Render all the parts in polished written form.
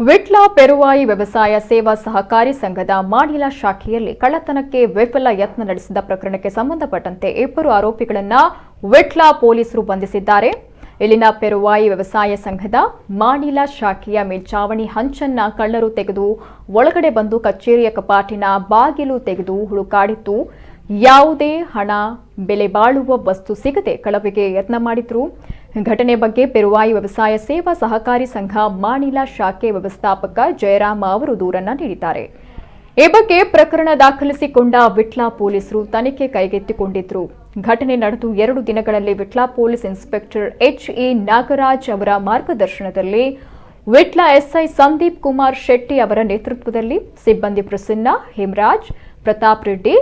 ವಿಟ್ಲ ಪೆರುವಾಯಿ ವ್ಯವಸಾಯ ಸೇವಾ ಸಹಕಾರಿ ಸಂಘದ ಮಾಡಿಲ ಶಾಖೆಯಲ್ಲಿ ಕಳ್ಳತನಕ್ಕೆ ವಿಫಲ ಯತ್ನ ನಡೆಸಿದ ಪ್ರಕರಣಕ್ಕೆ ಸಂಬಂಧಪಟ್ಟಂತೆ 2 ಆರೋಪಿಗಳನ್ನು ವಿಟ್ಲ ಪೊಲೀಸರು ಬಂಧಿಸಿದ್ದಾರೆ. ಇಲ್ಲಿನ ಪೆರುವಾಯಿ ವ್ಯವಸಾಯ ಸಂಘದ ಮಾಡಿಲ ಶಾಖೆಯ ಮೇಲ್ಚಾವಣಿ ಹಂಚನ್ನ ಕಳ್ಳರು ತೆಗೆದು ಒಳಗಡೆ ಬಂದು ಕಚೇರಿಯ ಕಪಾಟಿನ ಬಾಗಿಲು ತೆಗೆದು ಹುಡುಕಾಡಿದ್ದು ಯಾವುದೇ ಹಣ, ಬೆಲೆ ಬಾಳುವ ವಸ್ತು ಸಿಗದೆ ಕಳವಿಗೆ ಯತ್ನ ಮಾಡಿದ್ರು. ಘಟನೆ ಬಗ್ಗೆ ಪೆರುವಾಯಿ ವ್ಯವಸಾಯ ಸೇವಾ ಸಹಕಾರಿ ಸಂಘ ಮಾಡಿಲ ಶಾಖೆ ವ್ಯವಸ್ಥಾಪಕ ಜಯರಾಮ ಅವರು ದೂರನ್ನ ನೀಡಿದ್ದಾರೆ. ಈ ಬಗ್ಗೆ ಪ್ರಕರಣ ದಾಖಲಿಸಿಕೊಂಡ ವಿಟ್ಲ ಪೊಲೀಸರು ತನಿಖೆ ಕೈಗೆತ್ತಿಕೊಂಡಿದ್ರು. ಘಟನೆ ನಡೆದು 2 ದಿನಗಳಲ್ಲಿ Vitla police inspector HE Nagaraj ಅವರ ಮಾರ್ಗದರ್ಶನದಲ್ಲಿ ವಿಟ್ಲ SI ಸಂದೀಪ್ ಕುಮಾರ್ ಶೆಟ್ಟಿ ಅವರ ನೇತೃತ್ವದಲ್ಲಿ ಸಿಬ್ಬಂದಿ ಪ್ರಸನ್ನ, ಹೇಮರಾಜ್, ಪ್ರತಾಪ್ ರೆಡ್ಡಿ,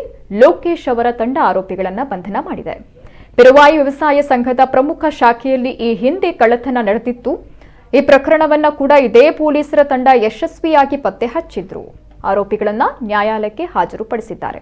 ಲೋಕೇಶ್ ಅವರ ತಂಡ ಆರೋಪಿಗಳನ್ನು ಬಂಧನ ಮಾಡಿದೆ. ಪೆರುವಾಯಿ ವ್ಯವಸಾಯ ಸಂಘದ ಪ್ರಮುಖ ಶಾಖೆಯಲ್ಲಿ ಈ ಹಿಂದೆ ಕಳ್ಳತನ ನಡೆದಿತ್ತು. ಈ ಪ್ರಕರಣವನ್ನ ಕೂಡ ಇದೇ ಪೊಲೀಸರ ತಂಡ ಯಶಸ್ವಿಯಾಗಿ ಪತ್ತೆ ಹಚ್ಚಿದ್ರು. ಆರೋಪಿಗಳನ್ನು ನ್ಯಾಯಾಲಯಕ್ಕೆ ಹಾಜರುಪಡಿಸಿದ್ದಾರೆ.